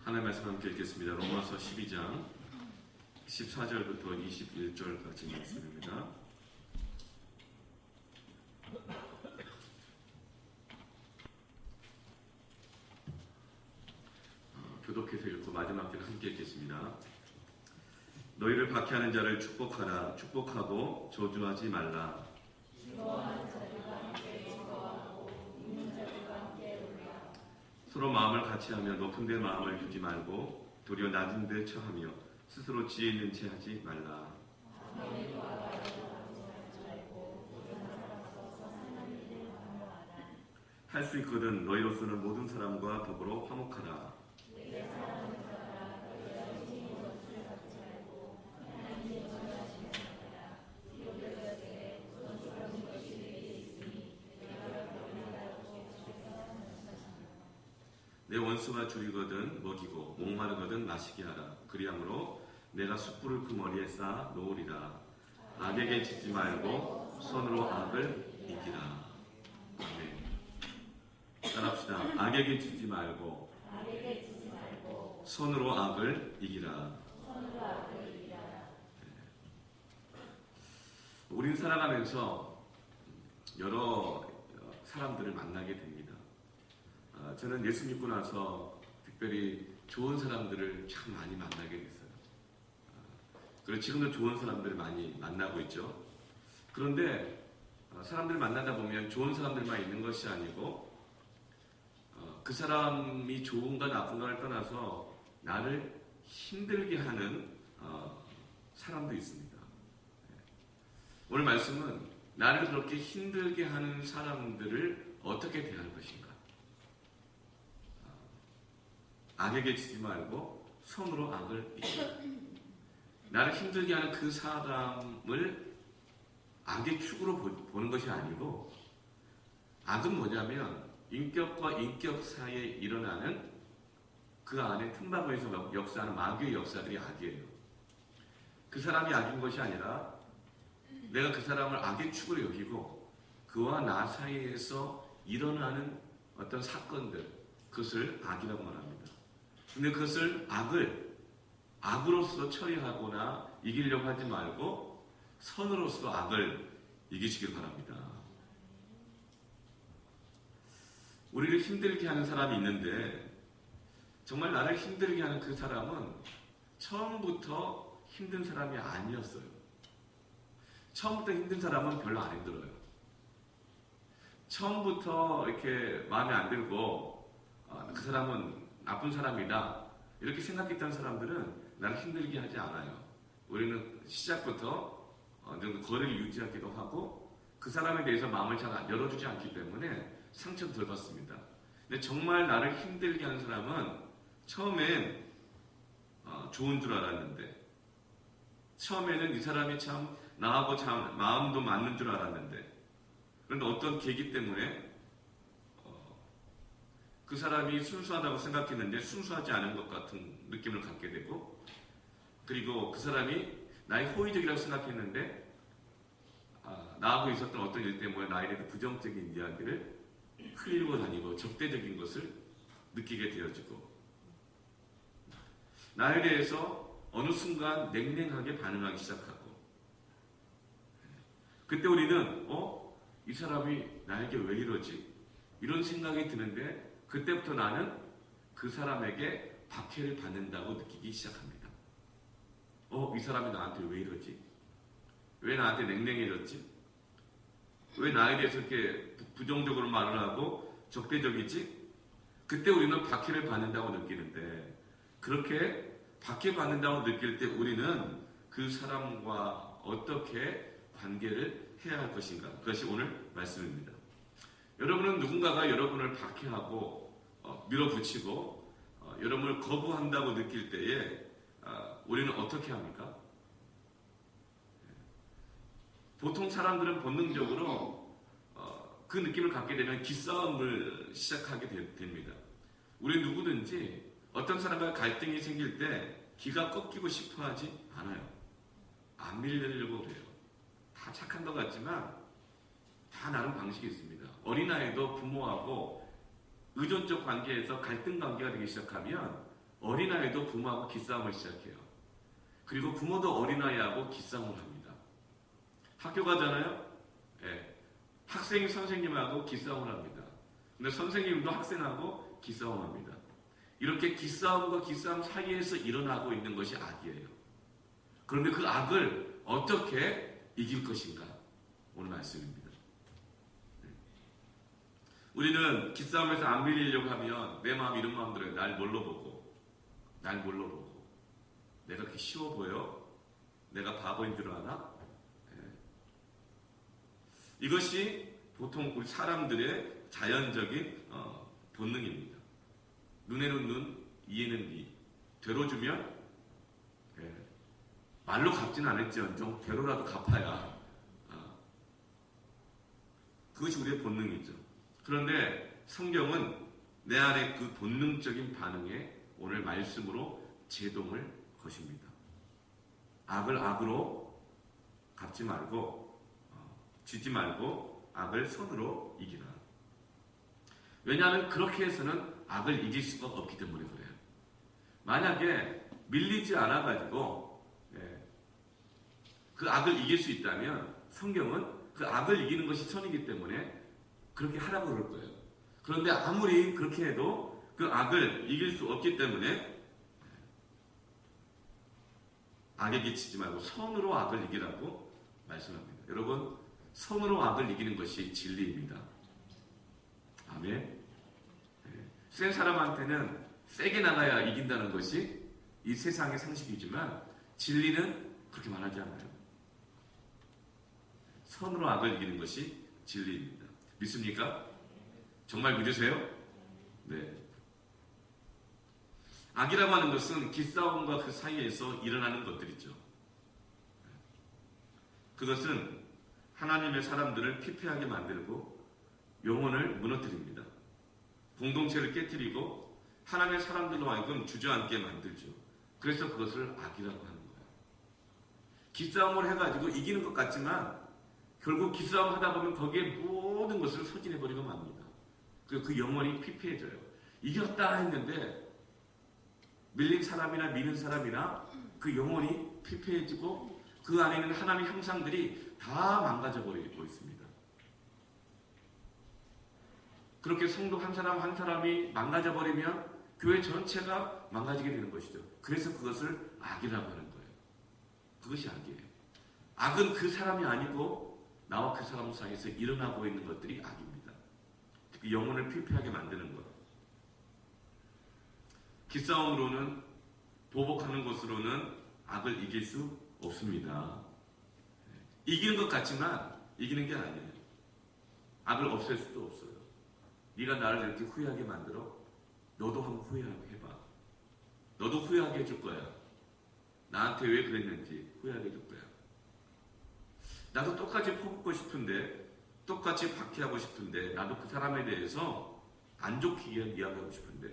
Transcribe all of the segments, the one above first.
하나님의 말씀 함께 읽겠습니다. 로마서 12장 14절부터 21절까지 말씀입니다. 교독해서 읽고 마지막 절 함께 읽겠습니다. 너희를 박해하는 자를 축복하라. 축복하고 저주하지 말라. 서로 마음을 같이하며 높은 데 마음을 두지 말고 도리어 낮은 데 처하며 스스로 지혜 있는 채 하지 말라. 할 수 있거든 너희로서는 모든 사람과 더불어 화목하라. 내 원수가 줄이거든 먹이고 목마르거든 마시게 하라. 그리함으로 내가 숯불을 그 머리에 쌓아 놓으리라. 악에게 지지 말고 손으로 악을 이기라. 아멘. 따라합시다. 악에게 지지 말고 손으로 악을 이기라. 우린 살아가면서 여러 사람들을 만나게 됩니다. 저는 예수 믿고 나서 특별히 좋은 사람들을 참 많이 만나게 됐어요. 그리고 지금도 좋은 사람들을 많이 만나고 있죠. 그런데 사람들 만나다 보면 좋은 사람들만 있는 것이 아니고 그 사람이 좋은가 나쁜가를 떠나서 나를 힘들게 하는 사람도 있습니다. 오늘 말씀은 나를 그렇게 힘들게 하는 사람들을 어떻게 대할 것인가? 악에게 지지 말고 손으로 악을 이기라. 나를 힘들게 하는 그 사람을 악의 축으로 보는 것이 아니고, 악은 뭐냐면 인격과 인격 사이에 일어나는 그 안에 틈바구니에서 역사하는 마귀의 역사들이 악이에요. 그 사람이 악인 것이 아니라 내가 그 사람을 악의 축으로 여기고 그와 나 사이에서 일어나는 어떤 사건들, 그것을 악이라고 말합니다. 근데 그것을 악으로서 처리하거나 이기려고 하지 말고 선으로서 악을 이기시길 바랍니다. 우리를 힘들게 하는 사람이 있는데 정말 나를 힘들게 하는 그 사람은 처음부터 힘든 사람이 아니었어요. 처음부터 힘든 사람은 별로 안 힘들어요. 처음부터 이렇게 마음에 안 들고 그 사람은 나쁜 사람이다 이렇게 생각했던 사람들은 나를 힘들게 하지 않아요. 우리는 시작부터 거리를 유지하기도 하고 그 사람에 대해서 마음을 잘 열어주지 않기 때문에 상처도 덜 받습니다. 근데 정말 나를 힘들게 하는 사람은 처음엔 좋은 줄 알았는데, 처음에는 이 사람이 참 나하고 참 마음도 맞는 줄 알았는데, 그런데 어떤 계기 때문에 그 사람이 순수하다고 생각했는데 순수하지 않은 것 같은 느낌을 갖게 되고, 그리고 그 사람이 나의 호의적이라고 생각했는데 나하고 있었던 어떤 일 때문에 나에 대해서 부정적인 이야기를 흘리고 다니고 적대적인 것을 느끼게 되어지고, 나에 대해서 어느 순간 냉랭하게 반응하기 시작하고, 그때 우리는 이 사람이 나에게 왜 이러지? 이런 생각이 드는데 그때부터 나는 그 사람에게 박해를 받는다고 느끼기 시작합니다. 이 사람이 나한테 왜 이러지? 왜 나한테 냉랭해졌지? 왜 나에 대해서 이렇게 부정적으로 말을 하고 적대적이지? 그때 우리는 박해를 받는다고 느끼는데, 그렇게 박해받는다고 느낄 때 우리는 그 사람과 어떻게 관계를 해야 할 것인가? 그것이 오늘 말씀입니다. 여러분은 누군가가 여러분을 박해하고 밀어붙이고 여러분을 거부한다고 느낄 때에 우리는 어떻게 합니까? 보통 사람들은 본능적으로 그 느낌을 갖게 되면 기싸움을 시작하게 됩니다. 우리 누구든지 어떤 사람과 갈등이 생길 때 기가 꺾이고 싶어 하지 않아요. 안 밀려고 그래요. 다 착한 것 같지만 다 나름 방식이 있습니다. 어린아이도 부모하고 의존적 관계에서 갈등 관계가 되기 시작하면 어린아이도 부모하고 기싸움을 시작해요. 그리고 부모도 어린아이하고 기싸움을 합니다. 학교 가잖아요. 예. 학생이 선생님하고 기싸움을 합니다. 근데 선생님도 학생하고 기싸움합니다. 이렇게 기싸움과 기싸움 사이에서 일어나고 있는 것이 악이에요. 그런데 그 악을 어떻게 이길 것인가? 오늘 말씀입니다. 우리는 기싸움에서 안 밀리려고 하면 내 마음 이런 마음 들어요. 날 뭘로 보고 내가 그렇게 쉬워 보여? 내가 바보인 줄 아나? 이것이 보통 우리 사람들의 자연적인 본능입니다. 눈에는 눈, 이에는 이. 되로주면 말로 갚지는 않을지언정 되로라도 갚아야 그것이 우리의 본능이죠. 그런데 성경은 내 안에 그 본능적인 반응에 오늘 말씀으로 제동을 거십니다. 악을 악으로 갚지 말고 쥐지 말고 악을 선으로 이기라. 왜냐하면 그렇게 해서는 악을 이길 수가 없기 때문에 그래요. 만약에 밀리지 않아가지고 그 악을 이길 수 있다면 성경은 그 악을 이기는 것이 선이기 때문에 그렇게 하라고 그럴 거예요. 그런데 아무리 그렇게 해도 그 악을 이길 수 없기 때문에 악에게 치지 말고 선으로 악을 이기라고 말씀합니다. 여러분, 선으로 악을 이기는 것이 진리입니다. 아멘. 센 사람한테는 세게 나가야 이긴다는 것이 이 세상의 상식이지만 진리는 그렇게 말하지 않아요. 선으로 악을 이기는 것이 진리입니다. 믿습니까? 정말 믿으세요? 네. 악이라고 하는 것은 기싸움과 그 사이에서 일어나는 것들이죠. 그것은 하나님의 사람들을 피폐하게 만들고 영혼을 무너뜨립니다. 공동체를 깨뜨리고 하나님의 사람들로 하여금 주저앉게 만들죠. 그래서 그것을 악이라고 하는 거예요. 기싸움을 해가지고 이기는 것 같지만 결국 기싸움 하다 보면 거기에 모든 것을 소진해버리고 맙니다. 그 영혼이 피폐해져요. 이겼다 했는데 밀린 사람이나 미는 사람이나 그 영혼이 피폐해지고 그 안에 있는 하나님의 형상들이 다 망가져버리고 있습니다. 그렇게 성도 한 사람 한 사람이 망가져버리면 교회 전체가 망가지게 되는 것이죠. 그래서 그것을 악이라고 하는 거예요. 그것이 악이에요. 악은 그 사람이 아니고 나와 그 사람 사이에서 일어나고 있는 것들이 악입니다. 특히 영혼을 피폐하게 만드는 것. 기싸움으로는 보복하는 것으로는 악을 이길 수 없습니다. 이기는 것 같지만 이기는 게 아니에요. 악을 없앨 수도 없어요. 네가 나를 이렇게 후회하게 만들어? 너도 한번 후회하게 해봐. 너도 후회하게 해줄 거야. 나한테 왜 그랬는지 후회하게 해줄 거야. 나도 똑같이 퍼붓고 싶은데 똑같이 박해하고 싶은데 나도 그 사람에 대해서 안 좋게 이야기하고 싶은데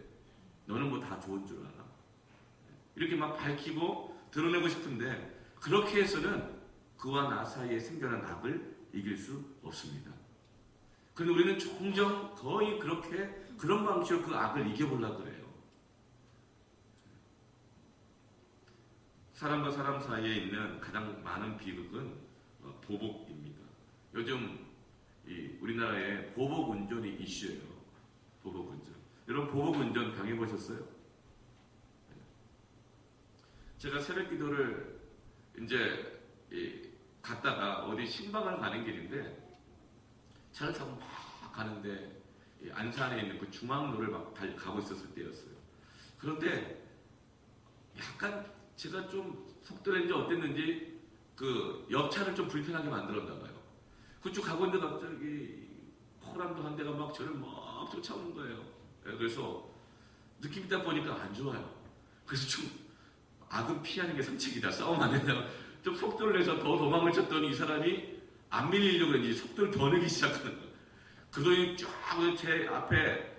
너는 뭐 다 좋은 줄 알아. 이렇게 막 밝히고 드러내고 싶은데 그렇게 해서는 그와 나 사이에 생겨난 악을 이길 수 없습니다. 그런데 우리는 종종 거의 그런 방식으로 그 악을 이겨보려고 그래요. 사람과 사람 사이에 있는 가장 많은 비극은 보복입니다. 요즘 우리나라에 보복운전이 이슈예요. 보복운전. 여러분 보복운전 당해보셨어요? 제가 새벽기도를 이제 갔다가 어디 신방을 가는 길인데 차를 타고 막 가는데 안산에 있는 그 중앙로를 막 가고 있었을 때였어요. 그런데 약간 제가 좀 속도렌지 어땠는지 그 옆차를 좀 불편하게 만들었나 봐요. 그쪽 가고 있는데 갑자기 호랑도 한 대가 막 저를 막 쫓아오는 거예요. 그래서 느낌 있다 보니까 안 좋아요. 그래서 좀 악은 피하는 게 상책이다. 싸움 안 된다. 좀 속도를 내서 더 도망을 쳤더니 이 사람이 안 밀리려고 그런지 속도를 더 내기 시작하는 거예요. 그러더니 쫙 제 앞에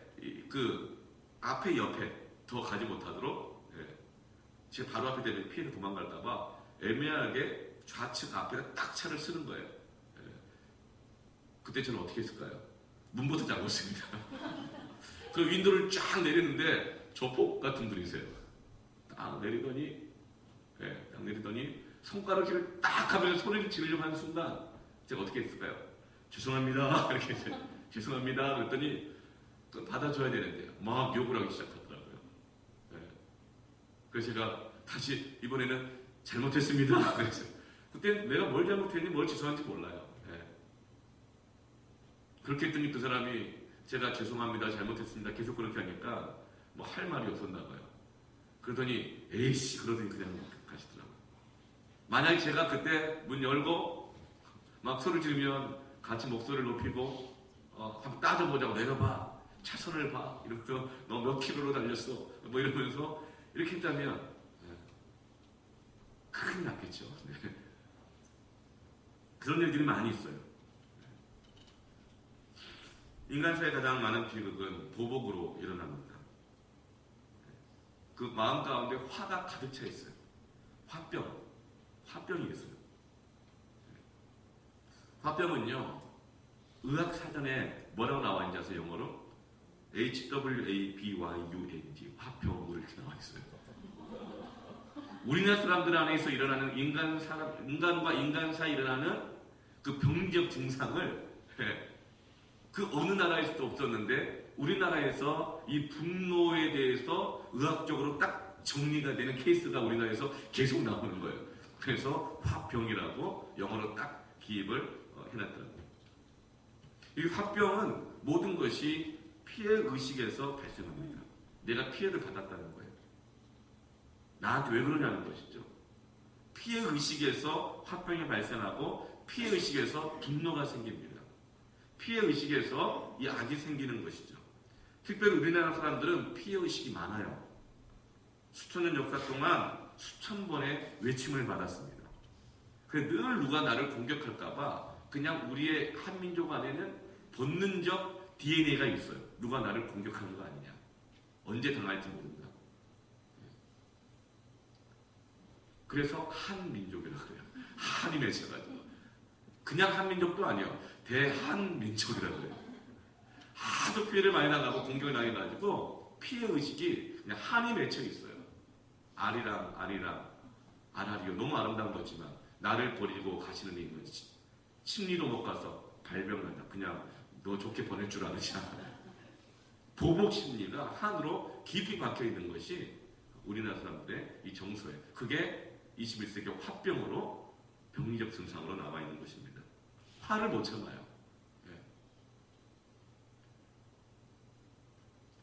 옆에 더 가지 못하도록 제 바로 앞에 되면 피해서 도망갈까봐 애매하게 좌측 앞에다 딱 차를 쓰는 거예요. 그때 저는 어떻게 했을까요? 문부터 잠궜습니다. 그 윈도우를 쫙 내리는데 조폭 같은 분이세요. 딱 내리더니, 딱 내리더니 손가락질을 딱 하면서 소리를 지르려고 하는 순간 제가 어떻게 했을까요? 죄송합니다. 이렇게 죄송합니다. 그랬더니 받아줘야 되는데 막 욕을 하기 시작하더라고요. 그래서 제가 다시 이번에는 잘못했습니다. 그래서 그때 내가 뭘 잘못했는지 뭘 죄송한지 몰라요. 그렇게 했더니 그 사람이 제가 죄송합니다, 잘못했습니다 계속 그렇게 하니까 뭐 할 말이 없었나 봐요. 그러더니 에이씨 그러더니 그냥 가시더라고요. 만약에 제가 그때 문 열고 막 소리 지르면 같이 목소리를 높이고 한번 따져보자고, 내려봐, 차선을 봐, 이러면서 너 몇 킬로로 달렸어 뭐 이러면서 이렇게 했다면 큰일 났겠죠. 그런 일들이 많이 있어요. 인간사에 가장 많은 비극은 보복으로 일어납니다. 그 마음 가운데 화가 가득 차 있어요. 화병이 있어요. 화병은요, 의학 사전에 뭐라고 나와 있는지 아세요? 영어로 HWABYUNG, 화병 이렇게 나와 있어요. 우리나라 사람들 안에서 일어나는 인간과 인간 사이 일어나는 그 병리적 증상을 그 어느 나라에서도 없었는데 우리나라에서 이 분노에 대해서 의학적으로 딱 정리가 되는 케이스가 우리나라에서 계속 나오는 거예요. 그래서 화병이라고 영어로 딱 기입을 해놨더라고요. 이 화병은 모든 것이 피해 의식에서 발생합니다. 내가 피해를 받았다는 거예요. 나한테 왜 그러냐는 것이죠. 피해 의식에서 화병이 발생하고 피해 의식에서 분노가 생깁니다. 피해 의식에서 이 악이 생기는 것이죠. 특별히 우리나라 사람들은 피해 의식이 많아요. 수천 년 역사 동안 수천 번의 외침을 받았습니다. 그래서 늘 누가 나를 공격할까봐 그냥 우리의 한민족 안에는 본능적 DNA가 있어요. 누가 나를 공격하는 거 아니냐. 언제 당할지 모른다. 그래서 한민족이라고 그래요. 한이 맺혀가지고. 그냥 한민족도 아니에요. 대한민족이라고 그래요. 하도 피해를 많이 당하고 공격을 당해가지고 피해의식이 그냥 한이 맺혀 있어요. 아라리오 너무 아름다운 거지만 나를 버리고 가시는 이는 심리로 못 가서 발병한다. 그냥 너 좋게 보낼 줄 아느냐. 보복 심리가 한으로 깊이 박혀 있는 것이 우리나라 사람들의 이 정서예요. 그게 21세기 화병으로 병리적 증상으로 나와 있는 것입니다. 화를 못 참아요.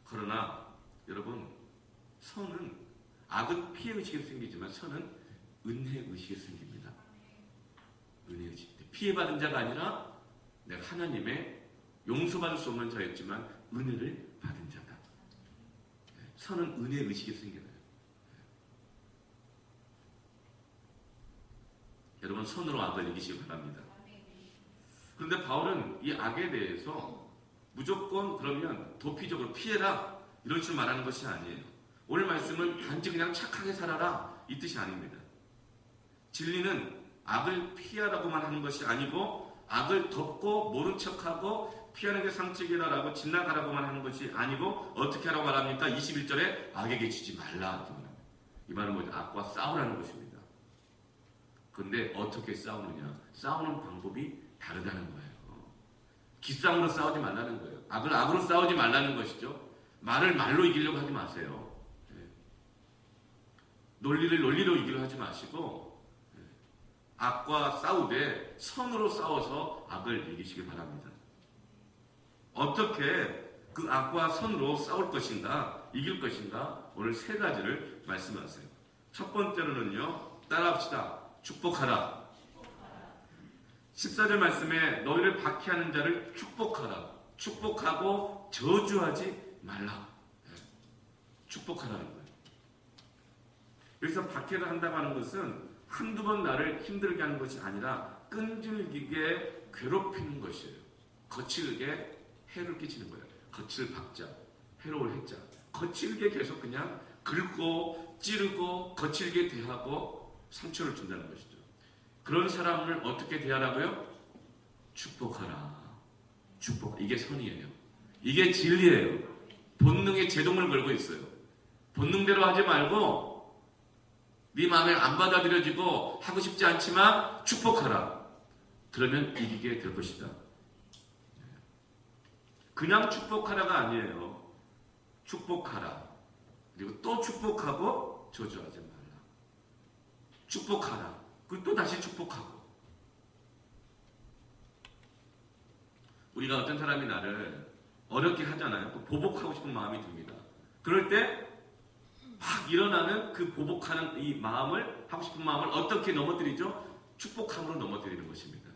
그러나 여러분, 선은 악은 피해의식에 생기지만 선은 은혜의식에 생깁니다. 은혜의식. 피해받은 자가 아니라 내가 하나님의 용서받을 수 없는 자였지만 은혜를 받은 자다. 선은 은혜의식에 생겨요. 여러분, 선으로 악을 이기시기 바랍니다. 그런데 바울은 이 악에 대해서 무조건 그러면 도피적으로 피해라 이런 식으로 말하는 것이 아니에요. 오늘 말씀은 단지 그냥 착하게 살아라 이 뜻이 아닙니다. 진리는 악을 피하라고만 하는 것이 아니고 악을 덮고 모른 척하고 피하는 게 상책이다라고 지나가라고만 하는 것이 아니고 어떻게 하라고 말합니까? 21절에 악에게 지지 말라. 이 말은 뭐죠? 악과 싸우라는 것입니다. 그런데 어떻게 싸우느냐? 싸우는 방법이 다르다는 거예요. 기싸움으로 싸우지 말라는 거예요. 악을 악으로 싸우지 말라는 것이죠. 말을 말로 이기려고 하지 마세요. 논리를 논리로 이기려고 하지 마시고 악과 싸우되 선으로 싸워서 악을 이기시기 바랍니다. 어떻게 그 악과 선으로 싸울 것인가, 이길 것인가, 오늘 세 가지를 말씀하세요. 첫 번째로는요, 따라합시다. 축복하라. 14절 말씀에 너희를 박해하는 자를 축복하라. 축복하고 저주하지 말라. 축복하라는 거예요. 여기서 박해를 한다고 하는 것은 한두 번 나를 힘들게 하는 것이 아니라 끈질기게 괴롭히는 것이에요. 거칠게 해를 끼치는 거예요. 거칠 박자, 해로울 해자. 거칠게 계속 그냥 긁고 찌르고 거칠게 대하고 상처를 준다는 것이죠. 그런 사람을 어떻게 대하라고요? 축복하라. 축복. 이게 선이에요. 이게 진리예요. 본능의 제동을 걸고 있어요. 본능대로 하지 말고 네 마음에 안 받아들여지고 하고 싶지 않지만 축복하라. 그러면 이기게 될 것이다. 그냥 축복하라가 아니에요. 축복하라. 그리고 또 축복하고 저주하지 말라. 축복하라. 그리고 또 다시 축복하고. 우리가 어떤 사람이 나를 어렵게 하잖아요. 보복하고 싶은 마음이 듭니다. 그럴 때 막 일어나는 그 보복하는 이 마음을, 하고 싶은 마음을 어떻게 넘어뜨리죠? 축복함으로 넘어뜨리는 것입니다.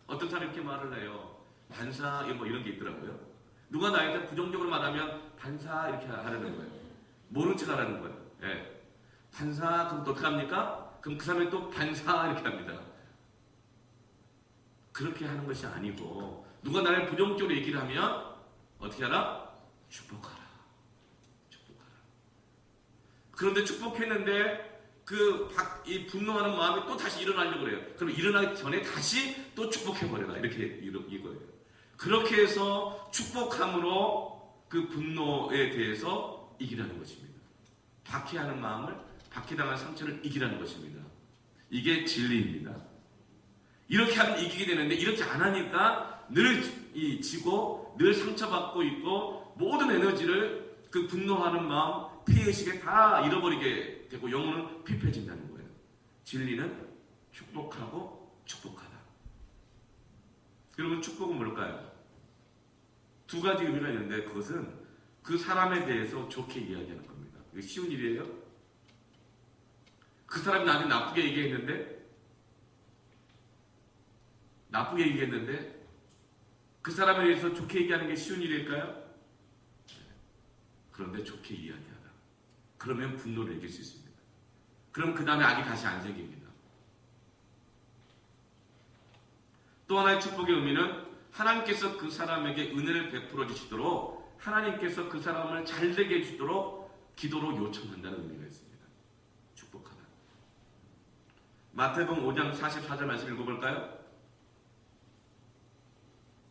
어떤 사람이 이렇게 말을 해요. 반사, 뭐 이런 게 있더라고요. 누가 나한테 부정적으로 말하면 반사 이렇게 하라는 거예요. 모른 척 하라는 거예요. 예. 반사, 그럼 또 어떻게 합니까? 그럼 그 사람이 또 반사 이렇게 합니다. 그렇게 하는 것이 아니고, 누가 나를 부정적으로 얘기를 하면 어떻게 하라? 축복하라. 그런데 축복했는데 이 분노하는 마음이 또 다시 일어나려고 그래요. 그럼 일어나기 전에 다시 또 축복해버려라. 이거예요. 그렇게 해서 축복함으로 그 분노에 대해서 이기라는 것입니다. 박해하는 마음을, 박해당한 상처를 이기라는 것입니다. 이게 진리입니다. 이렇게 하면 이기게 되는데, 이렇게 안 하니까 늘 지고 늘 상처받고 있고, 모든 에너지를 그 분노하는 마음, 피해의식에 다 잃어버리게 되고 영혼은 피폐해진다는 거예요. 진리는 축복하고 축복하다. 여러분, 축복은 뭘까요? 두 가지 의미가 있는데, 그것은 그 사람에 대해서 좋게 이야기하는 겁니다. 이게 쉬운 일이에요? 그 사람이 나한테 나쁘게 얘기했는데 그 사람에 대해서 좋게 얘기하는 게 쉬운 일일까요? 그런데 좋게 이야기하다. 그러면 분노를 이길 수 있습니다. 그럼 그 다음에 악이 다시 안 생깁니다. 또 하나의 축복의 의미는 하나님께서 그 사람에게 은혜를 베풀어 주시도록, 하나님께서 그 사람을 잘되게 해주도록 기도로 요청한다는 의미가 있습니다. 축복하다. 마태복음 5장 44절 말씀 읽어볼까요?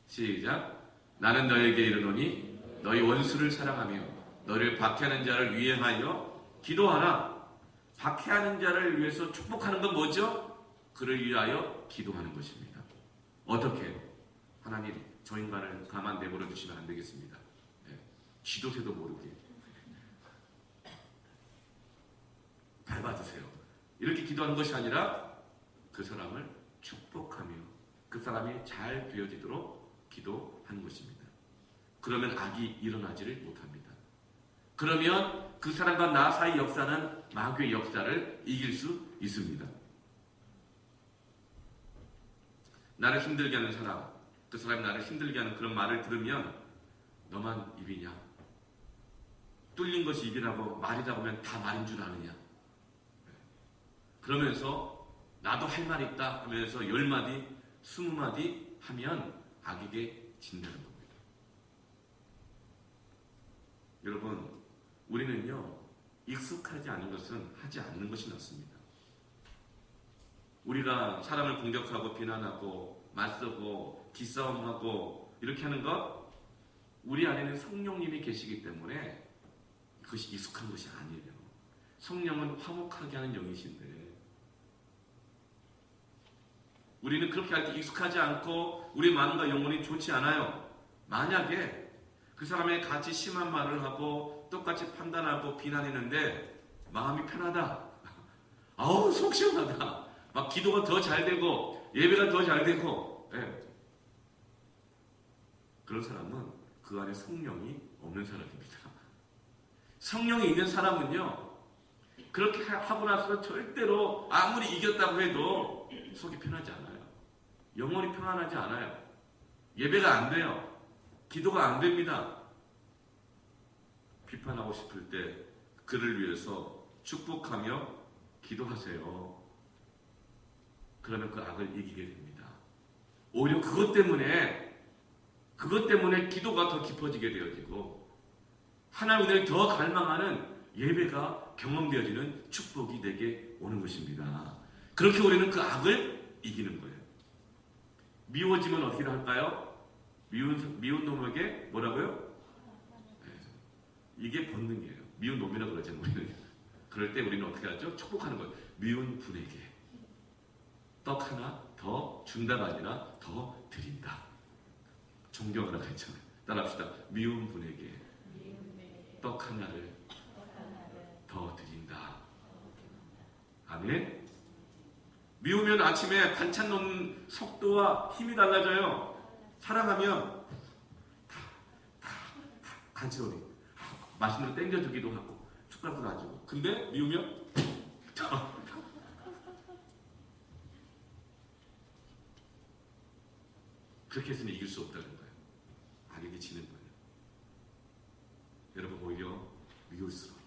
시작. 나는 너에게 이르노니 너희 원수를 사랑하며 너를 박해하는 자를 위하여 기도하라. 박해하는 자를 위해서 축복하는 건 뭐죠? 그를 위하여 기도하는 것입니다. 어떻게? 하나님, 저 인간을 가만 내버려 두시면 안 되겠습니다. 네. 쥐도새도 모르게 밟아주세요. 이렇게 기도하는 것이 아니라 그 사람을 축복하며 그 사람이 잘 되어지도록 기도하는 것입니다. 그러면 악이 일어나지를 못합니다. 그러면 그 사람과 나 사이 역사는 마귀의 역사를 이길 수 있습니다. 나를 힘들게 하는 사람, 그 사람이 나를 힘들게 하는 그런 말을 들으면 너만 입이냐? 뚫린 것이 입이라고 말이라고 하면 다 말인 줄 아느냐? 그러면서 나도 할 말 있다 하면서 10마디, 20마디 하면 악에게 진다는 겁니다. 여러분, 우리는요, 익숙하지 않은 것은 하지 않는 것이 낫습니다. 우리가 사람을 공격하고 비난하고 맞서고 기싸움하고 이렇게 하는 것, 우리 안에는 성령님이 계시기 때문에 그것이 익숙한 것이 아니에요. 성령은 화목하게 하는 영이신데, 우리는 그렇게 할 때 익숙하지 않고 우리 마음과 영혼이 좋지 않아요. 만약에 그 사람의 같이 심한 말을 하고 똑같이 판단하고 비난했는데 마음이 편하다. 아우, 속 시원하다. 막 기도가 더 잘 되고 예배가 더 잘 되고, 예. 그런 사람은 그 안에 성령이 없는 사람입니다. 성령이 있는 사람은요, 그렇게 하고 나서 절대로 아무리 이겼다고 해도 속이 편하지 않아요. 영혼이 평안하지 않아요. 예배가 안 돼요. 기도가 안 됩니다. 비판하고 싶을 때 그를 위해서 축복하며 기도하세요. 그러면 그 악을 이기게 됩니다. 오히려 그것 때문에 기도가 더 깊어지게 되어지고 하나님 은혜를 더 갈망하는 예배가 경험되어지는 축복이 내게 오는 것입니다. 그렇게 우리는 그 악을 이기는 거예요. 미워지면 어떻게 할까요? 미운 놈에게 뭐라고요? 네. 이게 본능이에요. 미운 놈이라고 그러잖아요. 우리는. 그럴 때 우리는 어떻게 하죠? 축복하는 것. 미운 분에게 떡 하나 더 준다가 아니라 더 드린다. 존경하라고 했잖아요. 따라합시다. 미운 분에게 떡 하나를 더 드린다. 아멘. 미우면 아침에 반찬 넣는 속도와 힘이 달라져요. 사랑하면 간지러니 맛있는 거 땡겨주기도 하고 숟가락도 놔주고. 근데 미우면 그렇게 해서는 이길 수 없다는 거예요. 악에게 지는 거예요. 여러분 오히려 미울수록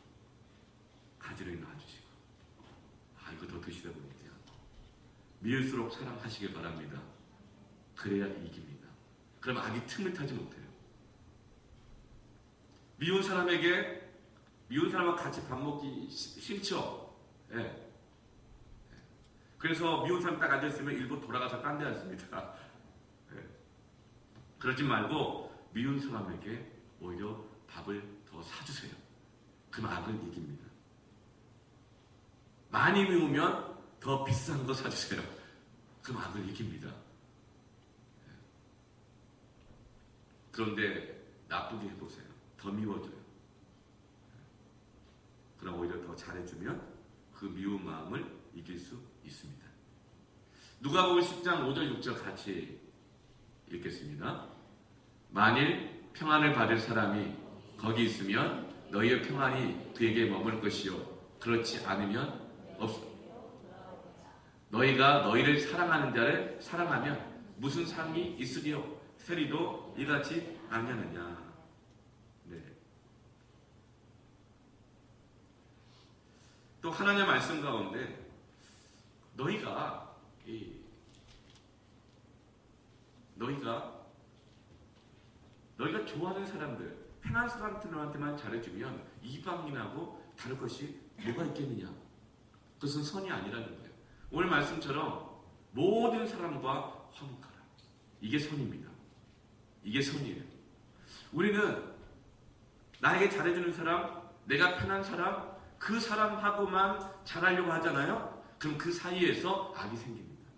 가지런히 놔주시고 이거 더 드시다 보니까 미울수록 사랑하시길 바랍니다. 그래야 이깁니다. 그럼 악이 틈을 타지 못해요. 미운 사람과 같이 밥 먹기 싫죠. 예. 그래서 미운 사람 딱 앉아있으면 일부러 돌아가서 딴 데 앉습니다. 예. 그러지 말고 미운 사람에게 오히려 밥을 더 사주세요. 그럼 악은 이깁니다. 많이 미우면 더 비싼 거 사주세요. 그럼 악을 이깁니다. 그런데 나쁘게 해보세요. 더 미워져요. 그럼 오히려 더 잘해주면 그 미운 마음을 이길 수 있습니다. 누가복음 10장 5절 6절 같이 읽겠습니다. 만일 평안을 받을 사람이 거기 있으면 너희의 평안이 그에게 머물 것이요 그렇지 않으면 없어. 너희가 너희를 사랑하는 자를 사랑하면 무슨 상이 있으리요? 세리도 이같이 아니하느냐. 네. 또 하나님의 말씀 가운데 너희가 좋아하는 사람들, 편한 사람들한테만 잘해주면 이방인하고 다를 것이 뭐가 있겠느냐? 그것은 선이 아니라는 거예요. 오늘 말씀처럼 모든 사람과 화목하라. 이게 선입니다. 이게 선이에요. 우리는 나에게 잘해주는 사람, 내가 편한 사람, 그 사람하고만 잘하려고 하잖아요. 그럼 그 사이에서 악이 생깁니다.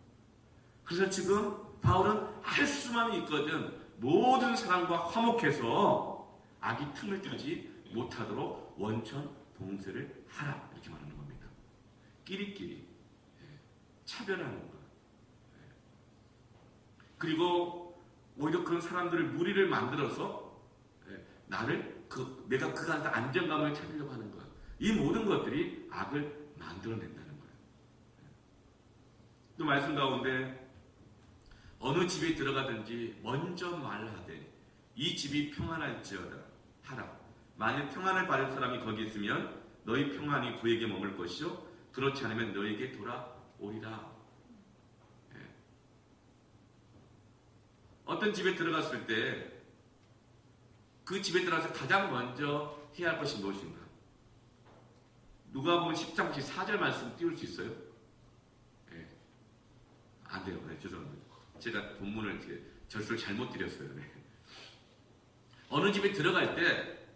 그래서 지금 바울은 할 수만 있거든 모든 사람과 화목해서 악이 틈을 뚫지 못하도록 원천 봉쇄를 하라 이렇게 말하는 겁니다. 끼리끼리 차별하는 것. 그리고 오히려 그런 사람들을 무리를 만들어서 내가 그한테 안정감을 찾으려고 하는 거야. 이 모든 것들이 악을 만들어낸다는 거예요. 또 말씀 가운데 어느 집에 들어가든지 먼저 말하되 이 집이 평안할지어다 하라. 만일 평안을 받을 사람이 거기 있으면 너희 평안이 그에게 머물 것이요 그렇지 않으면 너에게 돌아오리라. 어떤 집에 들어갔을 때 그 집에 들어가서 가장 먼저 해야 할 것이 무엇인가? 누가복음 10장 4절 말씀 띄울 수 있어요? 네. 안 돼요. 네, 죄송합니다. 제가 본문을 이렇게 절수를 잘못 드렸어요. 네. 어느 집에 들어갈 때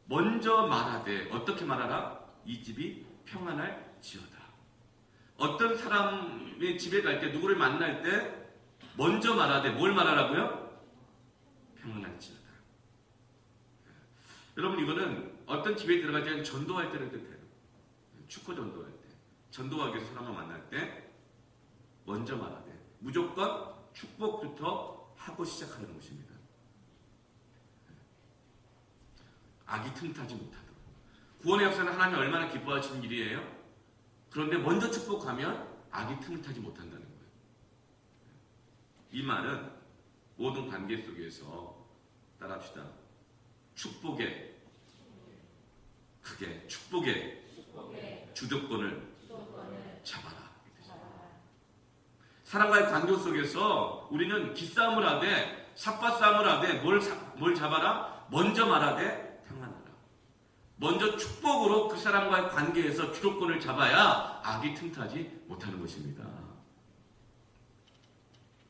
먼저 말하되 어떻게 말하라? 이 집이 평안할지어다. 어떤 사람의 집에 갈 때 누구를 만날 때 먼저 말하되 뭘 말하라고요? 평안할지어다. 여러분 이거는 어떤 집에 들어갈 때는 전도할 때를 뜻해요. 축구 전도할 때. 전도하기 위해서 사람을 만날 때 먼저 말하되 무조건 축복부터 하고 시작하는 것입니다. 악이 틈타지 못하도록. 구원의 역사는 하나님이 얼마나 기뻐하시는 일이에요? 그런데 먼저 축복하면 악이 틈을 타지 못한다는 거예요. 이 말은 모든 관계 속에서 따라합시다. 축복의 주도권을 잡아라. 사람과의 관계 속에서 우리는 기싸움을 하되 삿바싸움을 하되 뭘 잡아라? 먼저 말하되 평안하라. 먼저 축복으로 그 사람과의 관계에서 주도권을 잡아야 악이 틈타지 못하는 것입니다.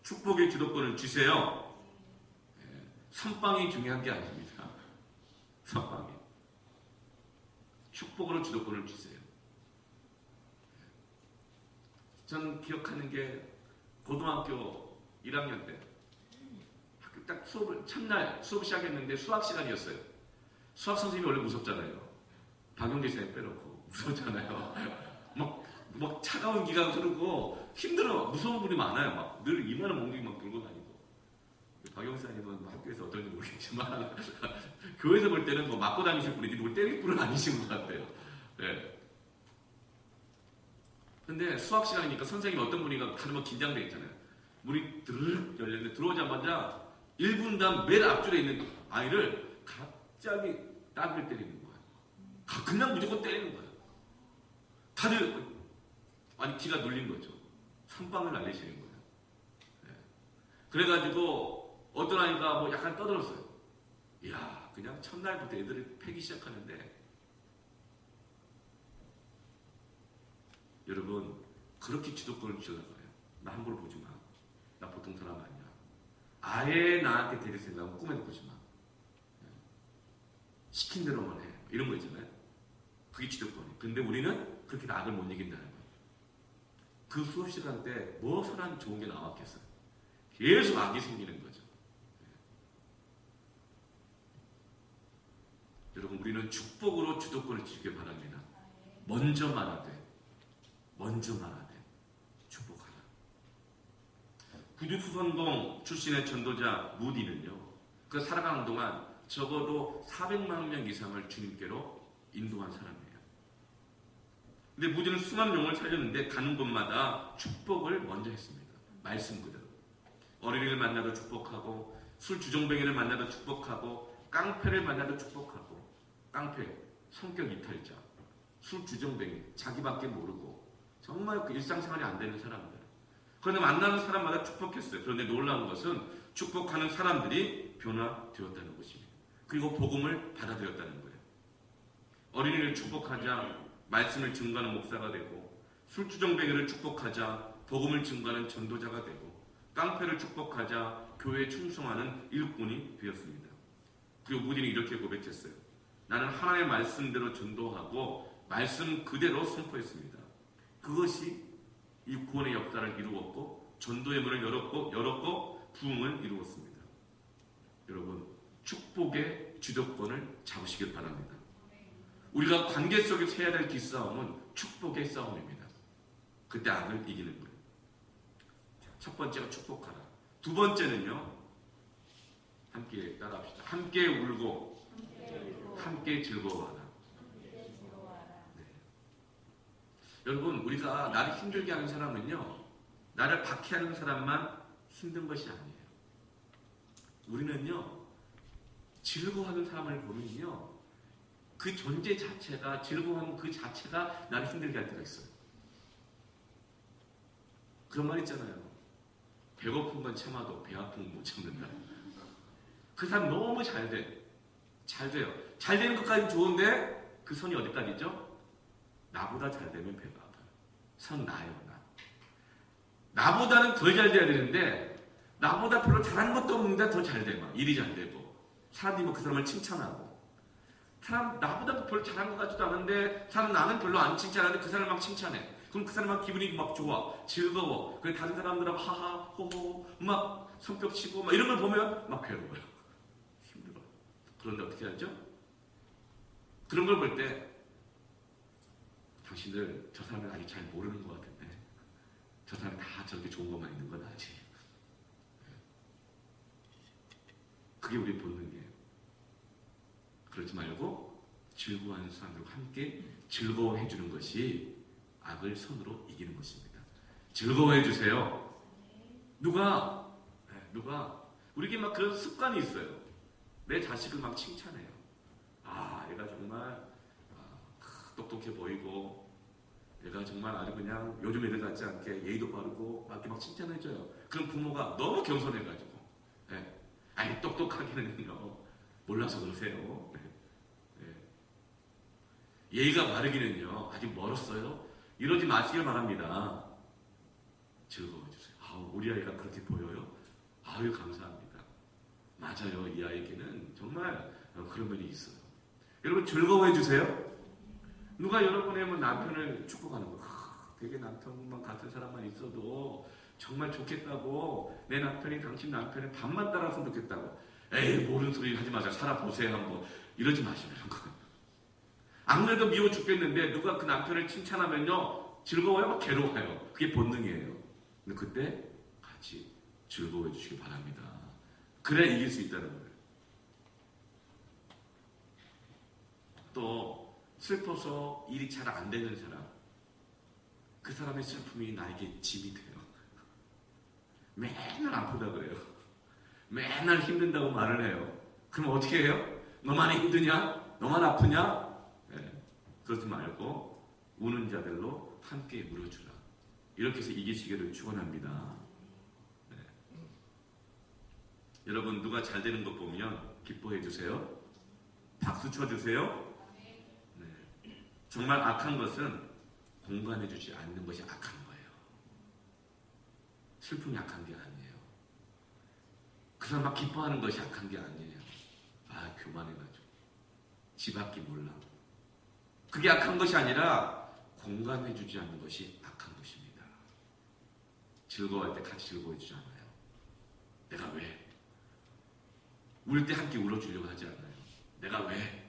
축복의 주도권을 주세요. 선빵이 중요한 게 아닙니다. 선빵이. 축복으로 주도권을 주세요. 전 기억하는 게 고등학교 1학년 때 학교 딱 첫날 수업 시작했는데 수학 시간이었어요. 수학 선생님이 원래 무섭잖아요. 박용재 선생님 빼놓고 무섭잖아요. 막 차가운 기가 흐르고 힘들어. 무서운 분이 많아요. 막 늘 이만한 몽둥이 막 들고 다니고. 박용재 선생님은 학교에서 어떤지 모르겠지만 교회에서 볼 때는 뭐 맞고 다니실 분이지 누굴 때릴 분은 아니신 것 같아요. 네. 근데 수학 시간이니까 선생님이 어떤 분이가 가르면 긴장돼 있잖아요. 문이 드르륵 열렸는데 들어오자마자 1분간 맨 앞줄에 있는 아이를 갑자기 따귀를 때리는 거예요. 그냥 무조건 때리는 거예요. 다들 기가 눌린 거죠. 선빵을 날리시는 거예요. 네. 그래가지고 어떤 아이가 뭐 약간 떠들었어요. 이야, 그냥 첫날부터 애들을 패기 시작하는데 여러분 그렇게 주도권을 주려고요. 나 함부로 보지 마. 나 보통 사람 아니야. 아예 나한테 대릴 생각은 꿈에도 보지 마. 시킨 대로만 해. 이런 거 있잖아요. 그게 주도권이에요. 근데 우리는 그렇게 낙을 못 이긴다는 거예요. 그 수업 시간 때 뭐 사람 좋은 게 나왔겠어요. 계속 악이 생기는 거죠. 여러분 우리는 축복으로 주도권을 지키길 바랍니다. 먼저 말하되 축복하라. 구두수선동 출신의 전도자 무디는요. 그 살아가는 동안 적어도 400만 명 이상을 주님께로 인도한 사람이에요. 근데 무디는 수많은 영을 살렸는데 가는 곳마다 축복을 먼저 했습니다. 말씀 그대로. 어린이를 만나도 축복하고 술 주정뱅이를 만나도 축복하고 깡패를 만나도 축복하고 깡패, 성격 이탈자, 술 주정뱅이, 자기밖에 모르고 정말 그 일상생활이 안 되는 사람들. 그런데 만나는 사람마다 축복했어요. 그런데 놀라운 것은 축복하는 사람들이 변화되었다는 것입니다. 그리고 복음을 받아들였다는 거예요. 어린이를 축복하자 말씀을 증거하는 목사가 되고 술주정뱅이를 축복하자 복음을 증거하는 전도자가 되고 깡패를 축복하자 교회에 충성하는 일꾼이 되었습니다. 그리고 무디는 이렇게 고백했어요. 나는 하나님의 말씀대로 전도하고 말씀 그대로 선포했습니다. 그것이 이 구원의 역사를 이루었고 전도의 문을 열었고 부흥을 이루었습니다. 여러분 축복의 주도권을 잡으시길 바랍니다. 우리가 관계 속에서 해야 될 기싸움은 축복의 싸움입니다. 그때 악을 이기는 거예요. 첫 번째가 축복하라. 두 번째는요. 함께 따라합시다. 함께 울고 함께 즐거워하라. 네. 여러분 우리가 나를 힘들게 하는 사람은요. 나를 박해하는 사람만 힘든 것이 아니에요. 우리는요. 즐거워하는 사람을 보면요. 그 존재 자체가 즐거워하는 그 자체가 나를 힘들게 할 때가 있어요. 그런 말 있잖아요. 배고픈 건 참아도 배 아픈 건 못 참는다. 그 사람 너무 잘 돼. 잘 돼요. 잘 되는 것까지 좋은데 그 선이 어디까지죠? 나보다 잘 되면 배가 아파요. 선 나예요. 나보다는 더 잘 돼야 되는데 나보다 별로 잘하는 것도 없는데 더 잘 돼. 막 일이 잘 되고 사람들이 뭐 그 사람을 칭찬하고 나보다 별로 잘한 것 같지도 않은데 나는 별로 안 칭찬하는데 그 사람을 막 칭찬해. 그럼 그 사람 막 기분이 막 좋아. 즐거워. 그래 다른 사람들하고 하하 호호 막 성격 치고 막 이런 걸 보면 막 괴로워요. 힘들어. 그런데 어떻게 하죠? 그런 걸 볼 때 당신들 저 사람을 아직 잘 모르는 것 같은데 저 사람이 다 저렇게 좋은 것만 있는 건 아직. 그게 우리 본능이에요. 그러지 말고 즐거워하는 사람들과 함께 즐거워해 주는 것이 악을 선으로 이기는 것입니다. 즐거워해 주세요. 누가 우리에게 막 그런 습관이 있어요. 내 자식을 막 칭찬해요. 얘가 정말 똑똑해 보이고 얘가 정말 아주 그냥 요즘 애들 같지 않게 예의도 바르고 막 이렇게 막 칭찬해줘요. 그럼 부모가 너무 겸손해가지고 똑똑하기는요 몰라서 그러세요. 예의가 바르기는요 아직 멀었어요. 이러지 마시길 바랍니다. 즐거워해주세요. 우리 아이가 그렇게 보여요? 아유 감사합니다. 맞아요. 이 아이에게는 정말 그런 면이 있어요. 여러분 즐거워해주세요. 누가 여러분의 뭐 남편을 축복하는 거, 되게 남편만 같은 사람만 있어도 정말 좋겠다고, 내 남편이 당신 남편의 답만 따라서는 좋겠다고. 에이, 모르는 소리 하지 마세요. 살아보세요 한번. 이러지 마시면 거예요. 안 그래도 미워 죽겠는데 누가 그 남편을 칭찬하면요, 즐거워요? 괴로워요? 그게 본능이에요. 근데 그때 같이 즐거워해 주시기 바랍니다. 그래야 이길 수 있다는 거예요. 또 슬퍼서 일이 잘 안 되는 사람, 그 사람의 슬픔이 나에게 짐이 돼요. 맨날 아프다 그래요. 맨날 힘든다고 말을 해요. 그럼 어떻게 해요? 너만 힘드냐? 너만 아프냐? 네, 그러지 말고 우는 자들로 함께 울어주라. 이렇게 해서 이기시기를 축원합니다. 네. 여러분, 누가 잘 되는 것 보면 기뻐해 주세요. 박수 쳐주세요. 네. 정말 악한 것은 공감해 주지 않는 것이 악한 거예요. 슬픔이 악한 게 아니에요. 그 사람 막 기뻐하는 것이 악한 게 아니에요. 아, 교만해가지고 지 밖이 몰라. 그게 악한 것이 아니라 공감해 주지 않는 것이 악한 것입니다. 즐거워할 때 같이 즐거워해 주지 않아요. 내가 왜? 울 때 함께 울어주려고 하지 않아요. 내가 왜?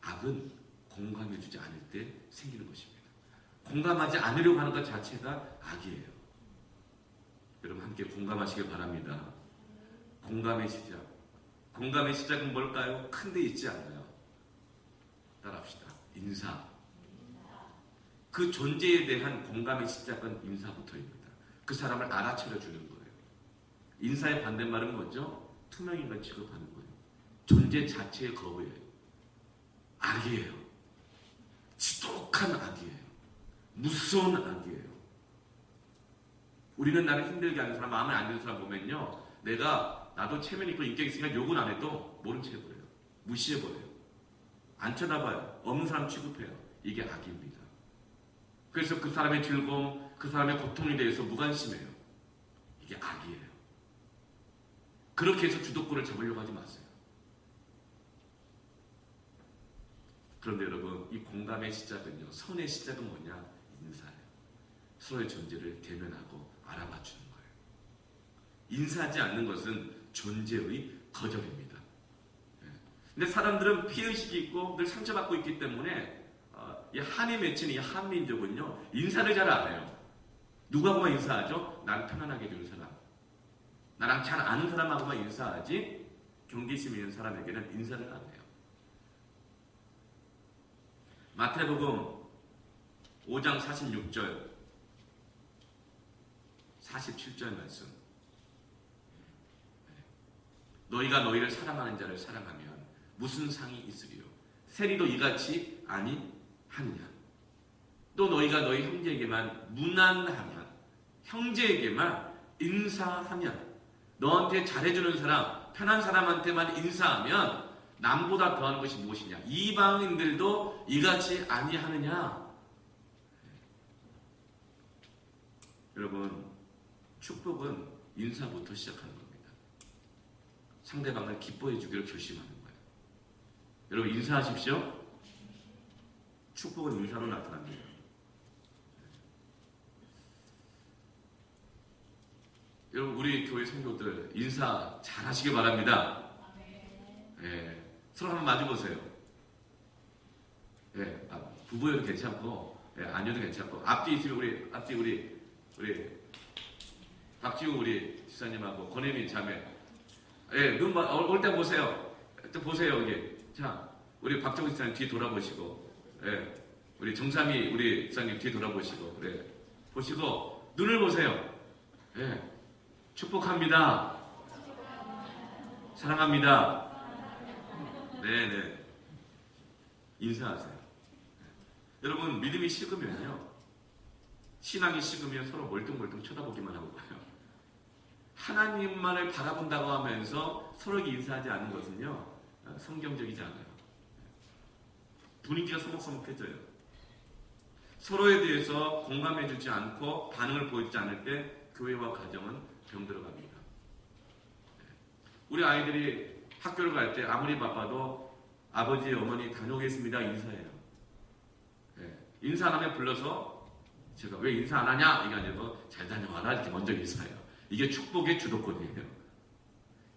악은 공감해 주지 않을 때 생기는 것입니다. 공감하지 않으려고 하는 것 자체가 악이에요. 여러분, 함께 공감하시길 바랍니다. 공감의 시작. 공감의 시작은 뭘까요? 큰 데 있지 않아요. 따라합시다. 인사. 그 존재에 대한 공감의 시작은 인사부터입니다. 그 사람을 알아차려 주는 거예요. 인사의 반대말은 뭐죠? 투명인 걸 취급하는 거예요. 존재 자체의 거부예요. 악이에요. 지독한 악이에요. 무서운 악이에요. 우리는 나를 힘들게 하는 사람, 마음에 안 드는 사람 보면요, 나도 체면 있고 인격 있으니까 욕은 안 해도 모른 채 해버려요. 무시해버려요. 안 쳐다봐요. 없는 사람 취급해요. 이게 악입니다. 그래서 그 사람의 즐거움, 그 사람의 고통에 대해서 무관심해요. 이게 악이에요. 그렇게 해서 주도권을 잡으려고 하지 마세요. 그런데 여러분, 이 공감의 시작은요, 선의 시작은 뭐냐? 인사예요. 서로의 존재를 대면하고 알아봐 주는 거예요. 인사하지 않는 것은 존재의 거절입니다. 근데 사람들은 피해의식이 있고 늘 상처받고 있기 때문에 이 한이 맺힌 이 한민족은요, 인사를 잘 안 해요. 누구하고만 인사하죠? 난 편안하게 해주는 사람, 나랑 잘 아는 사람하고만 인사하지, 경계심 있는 사람에게는 인사를 안 해요. 마태복음 5장 46절 47절 말씀. 너희가 너희를 사랑하는 자를 사랑하면 무슨 상이 있으리요? 세리도 이같이 아니하느냐? 또 너희가 너희 형제에게만 무난하면, 형제에게만 인사하면, 너한테 잘해주는 사람, 편한 사람한테만 인사하면 남보다 더하는 것이 무엇이냐? 이방인들도 이같이 아니하느냐? 여러분, 축복은 인사부터 시작하는 겁니다. 상대방을 기뻐해 주기를 결심하는 거예요. 여러분, 인사하십시오. 축복은 인사로 나타납니다. 여러분, 우리 교회 성도들 인사 잘 하시기 바랍니다. 예, 서로 한번 마주보세요. 예, 부부여도 괜찮고, 예, 아니어도 괜찮고, 앞뒤 있으면 우리 박지우 우리 지사님하고 권혜민 자매, 예, 올 때 보세요. 또 보세요, 여기. 자, 우리 박정우 지사님 뒤 돌아보시고, 예, 우리 정삼이 우리 지사님 뒤 돌아보시고, 예, 보시고 눈을 보세요. 예, 축복합니다. 사랑합니다. 네네. 인사하세요. 여러분, 믿음이 식으면요, 신앙이 식으면 서로 멀뚱멀뚱 쳐다보기만 하고 가요. 하나님만을 바라본다고 하면서 서로에게 인사하지 않는 것은요, 성경적이지 않아요. 분위기가 서먹서먹해져요. 서로에 대해서 공감해주지 않고 반응을 보여주지 않을 때 교회와 가정은 병들어갑니다. 우리 아이들이 학교를 갈 때 아무리 바빠도 아버지, 어머니 다녀오겠습니다 인사해요. 네. 인사 안 하면 불러서 제가 왜 인사 안 하냐 이게 아니고 잘 다녀와라 이렇게 먼저 인사해요. 이게 축복의 주도권이에요.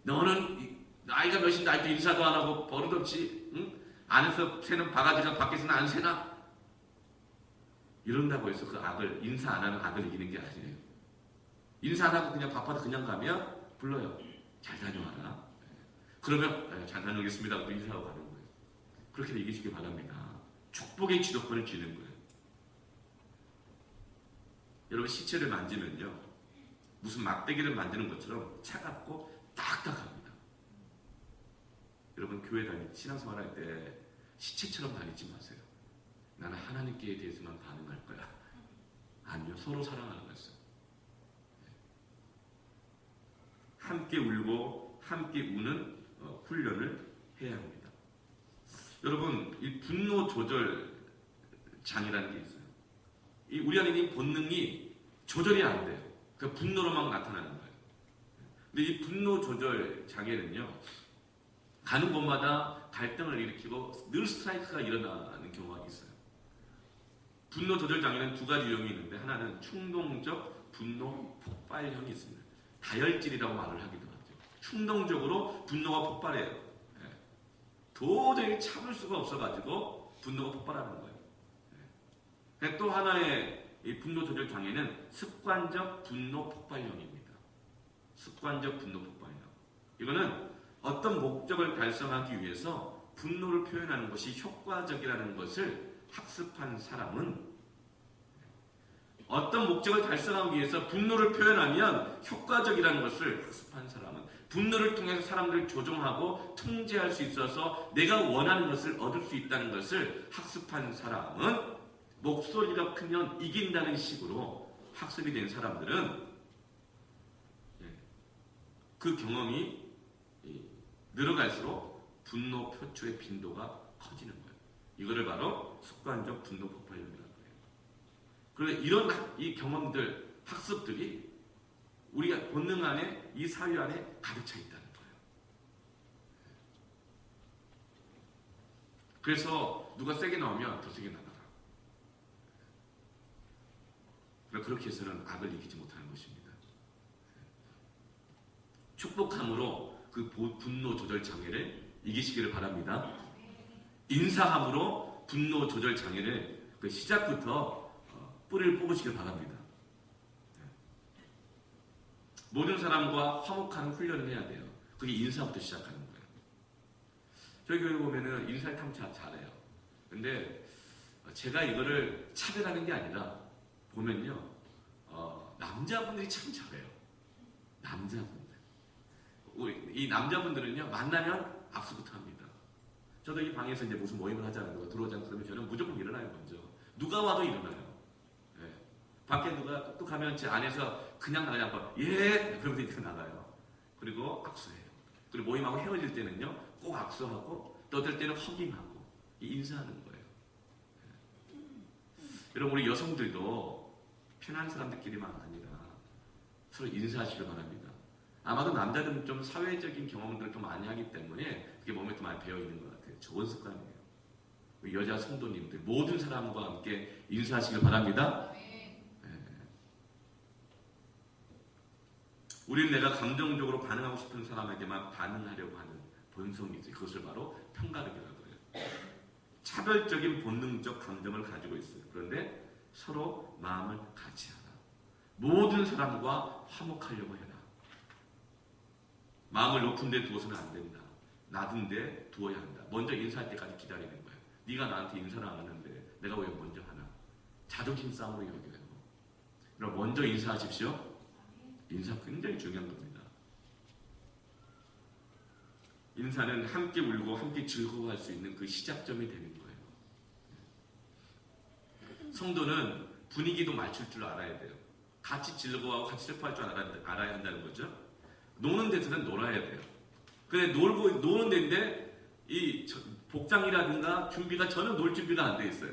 너는 나이가 몇인데 아직도 인사도 안 하고 버릇없이 응? 안에서 새는 바가지가 밖에서는 안 새나? 이런다고 해서 그 악을 인사 안 하는 악을 이기는 게 아니에요. 인사 안 하고 그냥 바빠서 그냥 가면 불러요. 잘 다녀와라. 그러면 잘 다녀오겠습니다 하고 인사하고 가는 거예요. 그렇게 이기시기 바랍니다. 축복의 주도권을 쥐는 거예요. 여러분 시체를 만지면요 무슨 막대기를 만드는 것처럼 차갑고 딱딱합니다. 여러분 교회 신앙생활 할 때 시체처럼 다니지 마세요. 나는 하나님께 대해서만 반응할 거야. 아니요, 서로 사랑하는 거였어요. 함께 울고 함께 우는 훈련을 해야 합니다. 여러분 이 분노 조절 장이라는 게 있어요. 이 우리 안에 있는 본능이 조절이 안 돼요. 그 분노로만 나타나는 거예요. 근데 이 분노 조절 장애는요 가는 곳마다 갈등을 일으키고 늘 스트라이크가 일어나는 경우가 있어요. 분노 조절 장애는 두 가지 유형이 있는데 하나는 충동적 분노 폭발형이 있습니다. 다혈질이라고 말을 하기도 하죠. 충동적으로 분노가 폭발해요. 도저히 참을 수가 없어가지고 분노가 폭발하는 거예요. 또 하나의 이 분노 조절 장애는 습관적 분노 폭발형입니다. 습관적 분노 폭발형. 이거는 어떤 목적을 달성하기 위해서 분노를 표현하는 것이 효과적이라는 것을 학습한 사람은 어떤 목적을 달성하기 위해서 분노를 표현하면 효과적이라는 것을 학습한 사람은 분노를 통해서 사람들을 조종하고 통제할 수 있어서 내가 원하는 것을 얻을 수 있다는 것을 학습한 사람은 목소리가 크면 이긴다는 식으로 학습이 된 사람들은 그 경험이 늘어갈수록 분노 표출의 빈도가 커지는 거예요. 이거를 바로 습관적 분노 폭발형이라고 해요. 그런데 이런 이 경험들, 학습들이 우리가 본능 안에, 이 사회 안에 가득 차 있다는 거예요. 그래서 누가 세게 나오면 더 세게 나가라. 그렇게 해서는 악을 이기지 못하는 것입니다. 축복함으로 그 분노 조절 장애를 이기시기를 바랍니다. 인사함으로 분노 조절 장애를 그 시작부터 뿌리를 뽑으시길 바랍니다. 모든 사람과 화목하는 훈련을 해야 돼요. 그게 인사부터 시작하는 거예요. 저희 교회 보면은 인사를 참 잘해요. 근데 제가 이거를 차별하는 게 아니라 보면요, 남자분들이 참 잘해요. 남자분들. 이 남자분들은요, 만나면 악수부터 합니다. 저도 이 방에서 이제 무슨 모임을 하자는 거 들어오지 않고 그러면 저는 무조건 일어나요, 먼저. 누가 와도 일어나요. 네. 밖에 누가 뚝뚝 하면 제 안에서 그냥 나가지 않고, 예! 그러면서 이렇게 나가요. 그리고 악수해요. 그리고 모임하고 헤어질 때는요, 꼭 악수하고, 또 어떨 때는 허깅하고, 인사하는 거예요. 네. 여러분, 우리 여성들도 편한 사람들끼리만 아니라 서로 인사하시길 바랍니다. 아마도 남자들은 좀 사회적인 경험들을 좀 많이 하기 때문에 그게 몸에 좀 많이 배어있는 것 같아요. 좋은 습관이에요. 우리 여자 성도님들 모든 사람과 함께 인사하시길 바랍니다. 네. 우리는 내가 감정적으로 반응하고 싶은 사람에게만 반응하려고 하는 본성이 있어요. 그것을 바로 편가르기라고 해요. 차별적인 본능적 감정을 가지고 있어요. 그런데 서로 마음을 같이 하라. 모든 사람과 화목하려고 해라. 마음을 높은 데 두어서는 안 된다. 낮은 데 두어야 한다. 먼저 인사할 때까지 기다리는 거예요. 네가 나한테 인사를 안 하는데 내가 왜 먼저 하나. 자존심 싸움으로 여겨요. 그럼 먼저 인사하십시오. 인사 굉장히 중요한 겁니다. 인사는 함께 울고 함께 즐거워할 수 있는 그 시작점이 되는 거예요. 성도는 분위기도 맞출 줄 알아야 돼요. 같이 즐거워하고 같이 슬퍼할 줄 알아야 한다는 거죠. 노는 데서는 놀아야 돼요. 근데 노는 데인데 이 복장이라든가 준비가 전혀 놀 준비가 안 돼 있어요.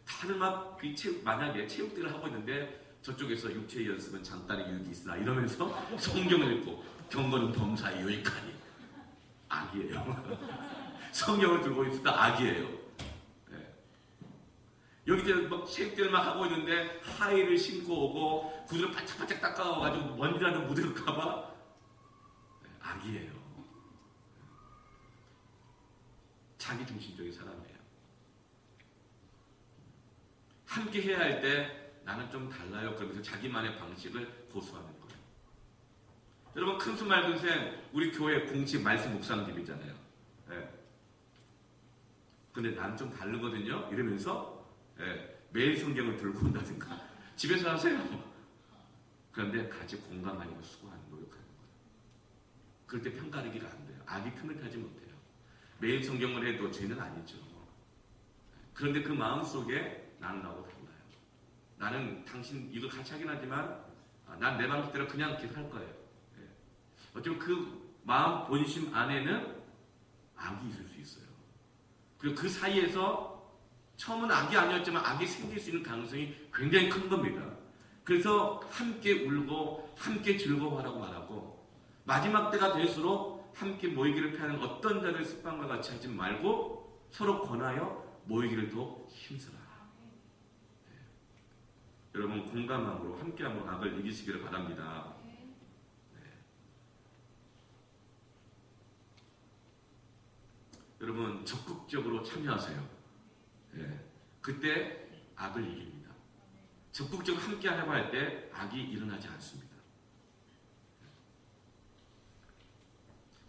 다들 막 만약에 체육대회를 하고 있는데 저쪽에서 육체 연습은 잠깐의 유익이 있으나 이러면서 성경을 읽고 경건은 범사의 유익하니 악이에요. 성경을 들고 있어도 악이에요. 네. 여기 이제 막 쉐입들만 하고 있는데 하의를 신고 오고 구두를 바짝바짝 닦아가지고 먼지라도 묻을까봐 네, 악이에요. 자기 중심적인 사람이에요. 함께 해야 할 때 나는 좀 달라요. 그러면서 자기만의 방식을 고수하는 거예요. 여러분, 큰숨 맑은 샘, 우리 교회 공식 말씀 묵상집이잖아요. 네. 근데 나는 좀 다르거든요. 이러면서 네, 매일 성경을 들고 온다든가 집에서 하세요. 그런데 같이 공감하려고 수고하는 노력하는 거예요. 그럴 때 편가르기가 안 돼요. 악이 틈을 타지 못해요. 매일 성경을 해도 죄는 아니죠. 그런데 그 마음속에 나는 나하고 달라요. 나는 당신 이걸 같이 하긴 하지만 난 내 방식대로 그냥 계속 할 거예요. 네. 어쩌면 그 마음 본심 안에는 악이 있을 수 있어요. 그리고 그 사이에서 처음은 악이 아니었지만 악이 생길 수 있는 가능성이 굉장히 큰 겁니다. 그래서 함께 울고 함께 즐거워하라고 말하고 마지막 때가 될수록 함께 모이기를 피하는 어떤 자들 습관과 같이 하지 말고 서로 권하여 모이기를 더 힘쓰라. 네. 여러분, 공감함으로 함께함으로 악을 이기시기를 바랍니다. 네. 여러분, 적극적으로 참여하세요. 네. 그때 악을 이깁니다. 적극적으로 함께하려고 할 때 악이 일어나지 않습니다.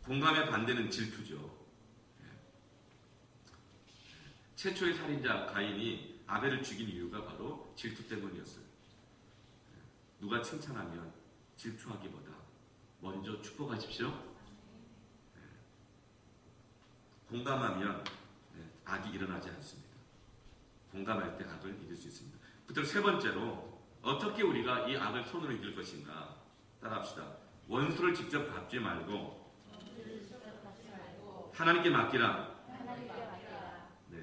공감의 반대는 질투죠. 최초의 살인자 가인이 아벨을 죽인 이유가 바로 질투 때문이었어요. 누가 칭찬하면 질투하기보다 먼저 축복하십시오. 공감하면 악이 일어나지 않습니다. 공감할 때 악을 이길 수 있습니다. 그리고 세 번째로 어떻게 우리가 이 악을 손으로 이길 것인가? 따라합시다. 원수를 직접 갚지 말고 하나님께 맡기라. 네.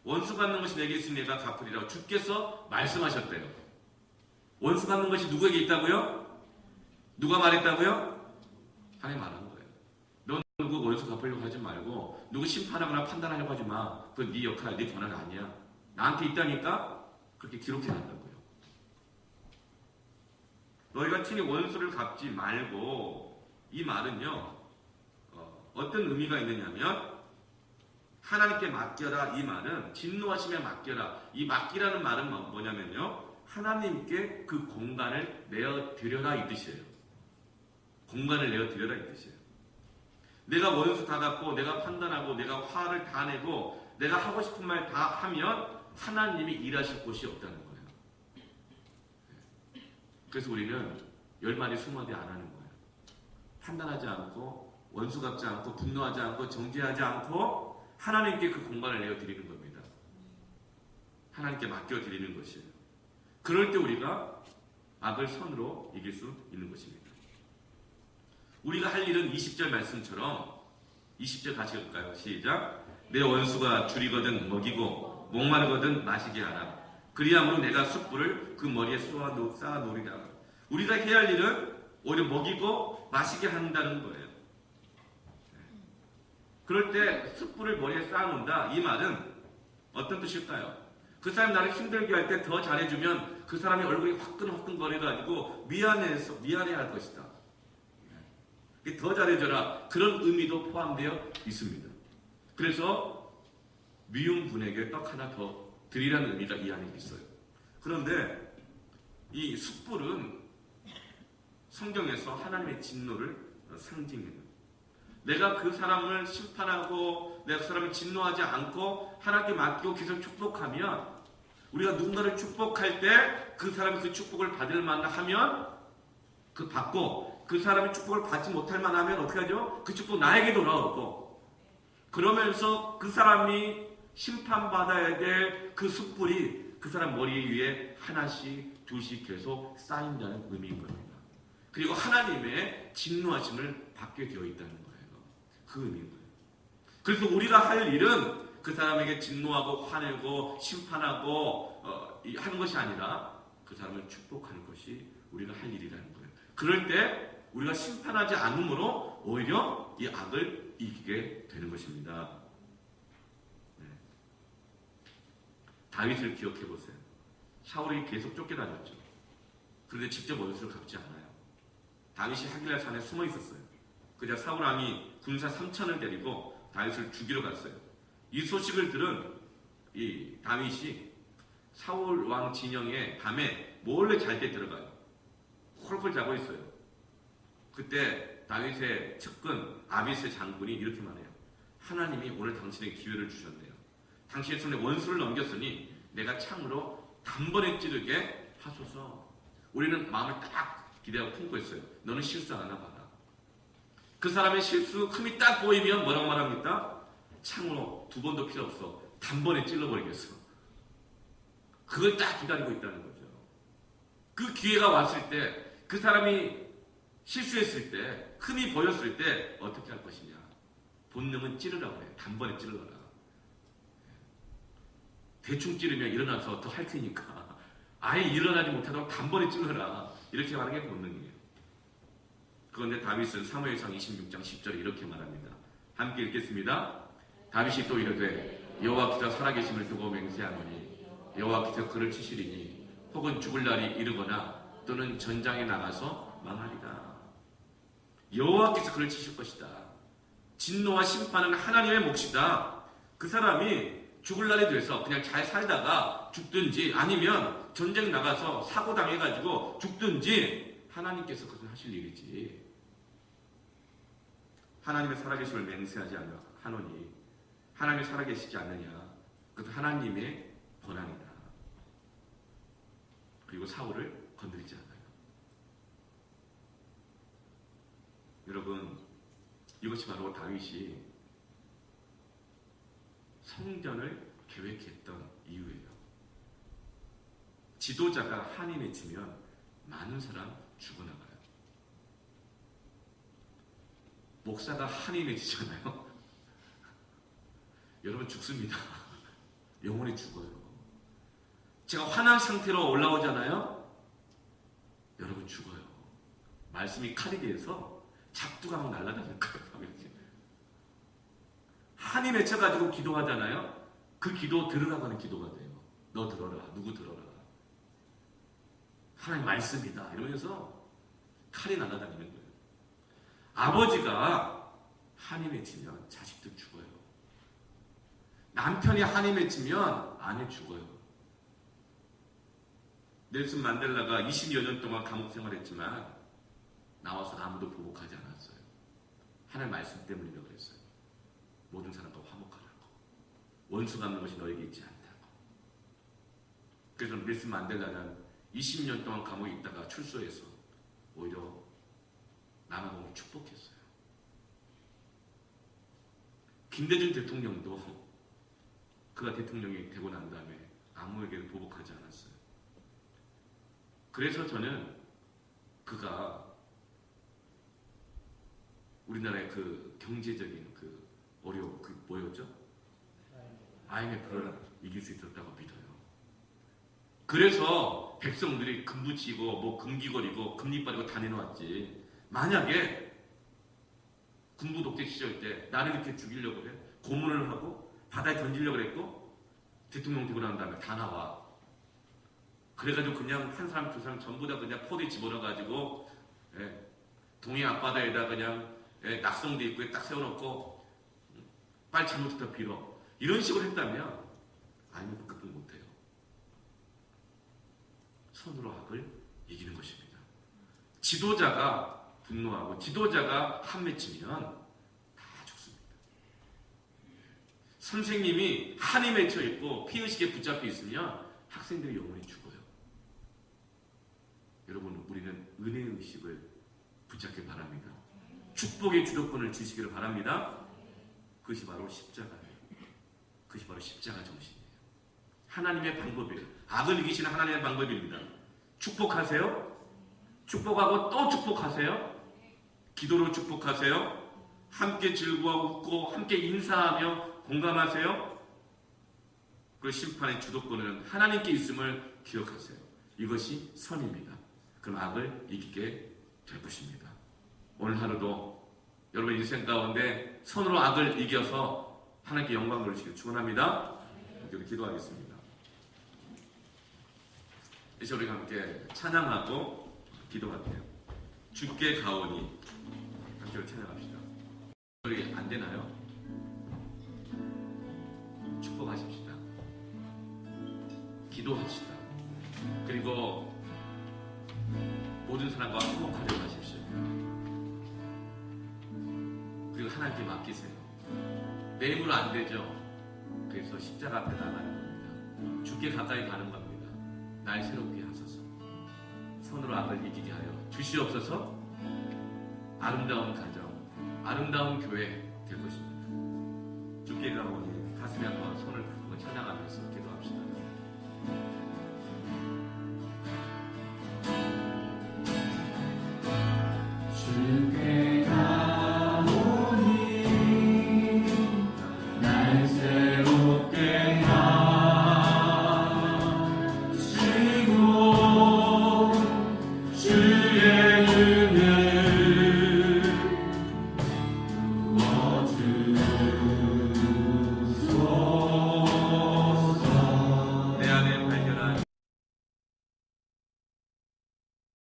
원수 갚는 것이 내게 있으니 내가 갚으리라고 주께서 말씀하셨대요. 원수 갚는 것이 누구에게 있다고요? 누가 말했다고요? 하나님 말한 거예요. 너 누구 원수 갚으려고 하지 말고 누구 심판하거나 판단하려고 하지 마. 그건 네 역할, 네 권한 아니야. 나한테 있다니까 그렇게 기록해놨다고요. 너희가 친히 원수를 갚지 말고, 이 말은요 어떤 의미가 있느냐면 하나님께 맡겨라, 이 말은 진노하심에 맡겨라. 이 맡기라는 말은 뭐냐면요 하나님께 그 공간을 내어드려라 이 뜻이에요. 공간을 내어드려라 이 뜻이에요. 내가 원수 다 갚고 내가 판단하고 내가 화를 다 내고 내가 하고 싶은 말 다 하면 하나님이 일하실 곳이 없다는 거예요. 그래서 우리는 10마디 20마디 안 하는 거예요. 판단하지 않고 원수 갚지 않고 분노하지 않고 정죄하지 않고 하나님께 그 공간을 내어드리는 겁니다. 하나님께 맡겨드리는 것이에요. 그럴 때 우리가 악을 선으로 이길 수 있는 것입니다. 우리가 할 일은 20절 말씀처럼 20절 같이 읽을까요? 시작. 내 원수가 줄이거든 먹이고 목마르거든 마시게 하라. 그리함으로 내가 숯불을 그 머리에 쌓아 놓으리라. 우리가 해야 할 일은 오히려 먹이고 마시게 한다는 거예요. 그럴 때 숯불을 머리에 쌓아놓는다. 이 말은 어떤 뜻일까요? 그 사람이 나를 힘들게 할 때 더 잘해주면 그 사람이 얼굴이 화끈화끈거려가지고 미안해할 것이다. 더 잘해줘라. 그런 의미도 포함되어 있습니다. 그래서 미운 분에게 떡 하나 더 드리라는 의미가 이 안에 있어요. 그런데 이 숯불은 성경에서 하나님의 진노를 상징해요. 내가 그 사람을 심판하고 내가 그 사람을 진노하지 않고 하나님께 맡기고 계속 축복하면, 우리가 누군가를 축복할 때 그 사람이 그 축복을 받을 만하면 그 받고, 그 사람이 축복을 받지 못할 만하면 어떻게 하죠? 그 축복 나에게 돌아오고, 그러면서 그 사람이 심판받아야 될 그 숯불이 그 사람 머리 위에 하나씩 둘씩 계속 쌓인다는 의미인 겁니다. 그리고 하나님의 진노하심을 받게 되어 있다는 거예요. 그 의미인 거예요. 그래서 우리가 할 일은 그 사람에게 진노하고 화내고 심판하고 하는 것이 아니라 그 사람을 축복하는 것이 우리가 할 일이라는 거예요. 그럴 때 우리가 심판하지 않으므로 오히려 이 악을 이기게 되는 것입니다. 네. 다윗을 기억해 보세요. 사울이 계속 쫓겨다녔죠. 그런데 직접 원수를 갚지 않아요. 다윗이 하길라 산에 숨어 있었어요. 그자 사울 왕이 군사 3,000을 데리고 다윗을 죽이러 갔어요. 이 소식을 들은 이 다윗이 사울 왕 진영에 밤에 몰래 잘 때 들어가요. 콜콜 자고 있어요. 그때 다윗의 측근 아비스 장군이 이렇게 말해요. 하나님이 오늘 당신에게 기회를 주셨네요. 당신의 손에 원수를 넘겼으니 내가 창으로 단번에 찌르게 하소서. 우리는 마음을 딱 기대하고 품고 있어요. 너는 실수 안 하나 봐라. 그 사람의 실수 흠이 딱 보이면 뭐라고 말합니까? 창으로 2번도 필요 없어. 단번에 찔러버리겠어. 그걸 딱 기다리고 있다는 거죠. 그 기회가 왔을 때, 그 사람이 실수했을 때, 흠이 보였을 때 어떻게 할 것이냐. 본능은 찌르라고 해요. 단번에 찔러라. 대충 찌르면 일어나서 더 할 테니까 아예 일어나지 못하도록 단번에 찔러라. 이렇게 말하는 게 본능이에요. 그런데 다윗은 사무엘상 26장 10절에 이렇게 말합니다. 함께 읽겠습니다. 다윗이 또 이르되 여호와께서 살아계심을 두고 맹세하노니 여호와께서 그를 치시리니 혹은 죽을 날이 이르거나 또는 전장에 나가서 망하리라. 여호와께서 그를 치실 것이다. 진노와 심판은 하나님의 몫이다. 그 사람이 죽을 날이 돼서 그냥 잘 살다가 죽든지 아니면 전쟁 나가서 사고 당해가지고 죽든지 하나님께서 그것을 하실 일이지. 하나님의 살아계심을 맹세하지 하노니 하나님이 살아계시지 않느냐. 그것도 하나님의 권한이다. 그리고 사울을 건드리지 않아요. 여러분, 이것이 바로 다윗이 성전을 계획했던 이유예요. 지도자가 한이 맺히면 많은 사람 죽어나가요. 목사가 한이 맺히잖아요. 여러분 죽습니다. 영혼이 죽어요. 제가 화난 상태로 올라오잖아요. 여러분 죽어요. 말씀이 칼이 돼서 작두가 막 날아다닐 거예요. 한이 맺혀가지고 기도하잖아요. 그 기도 들으라고 하는 기도가 돼요. 너 들어라. 누구 들어라. 하나님 말씀이다. 이러면서 칼이 날아다니는 거예요. 아버지가 한이 맺히면 자식들 죽어요. 남편이 한이 맺히면 아내 죽어요. 넬슨 만델라가 20여 년 동안 감옥 생활했지만 나와서 아무도 보복하지 않았어요. 하나님 말씀 때문이라고 그랬어요. 모든 사람과 화목하라고. 원수 갚는 것이 너에게 있지 않다고. 그래서 넬슨 만델라는 20년 동안 감옥에 있다가 출소해서 오히려 남아공을 축복했어요. 김대중 대통령도 그가 대통령이 되고 난 다음에 아무에게도 보복하지 않았어요. 그래서 저는 그가 우리나라의 그 경제적인 그 어려움, 그 뭐였죠? IMF를 이길 수 있었다고 믿어요. 그래서 백성들이 금붙이고 뭐 금기거리고 금리빠리고 다 내놓았지. 만약에 군부 독재 시절 때 나를 이렇게 죽이려고 해. 고문을 하고 바다에 던지려고 했고 대통령 되고 난 다음에 다 나와. 그래가지고 그냥 한 사람 두 사람 전부 다 그냥 포대 집어넣어가지고 동해 앞바다에다 그냥 낙성대 입구에 딱 세워놓고 빨리 잘못했다 빌어. 이런 식으로 했다면 아니면 극복 못해요. 손으로 악을 이기는 것입니다. 지도자가 분노하고 지도자가 한맺히면 다 죽습니다. 선생님이 한이 맺혀 있고 피의식에 붙잡혀 있으면 학생들의 영혼이 죽어요. 여러분, 우리는 은혜의 의식을 붙잡길 바랍니다. 축복의 주도권을 주시기를 바랍니다. 그것이 바로 십자가예요. 그것이 바로 십자가 정신이에요. 하나님의 방법이에요. 악을 이기시는 하나님의 방법입니다. 축복하세요. 축복하고 또 축복하세요. 기도로 축복하세요. 함께 즐거워 웃고 함께 인사하며 공감하세요. 그 심판의 주도권은 하나님께 있음을 기억하세요. 이것이 선입니다. 그럼 악을 이기게 될 것입니다. 오늘 하루도 여러분 인생 가운데 선으로 악을 이겨서 하나님께 영광 돌리시길 축원합니다. 우리 기도하겠습니다. 이제 우리가 함께 찬양하고 기도할게요. 주께 가오니 함께 우리 찬양합시다. 우리 안 되나요? 축복하십시다. 기도합시다. 그리고 모든 사람과 화목하려 하십시오. 그리고 하나님께 맡기세요. 내 힘으로 안 되죠. 그래서 십자가 앞에 나가는 겁니다. 주께 가까이 가는 겁니다. 날 새롭게 하소서. 손으로 악을 이기게 하여 주시옵소서. 아름다운 가정, 아름다운 교회 될 것입니다. 주께 가오니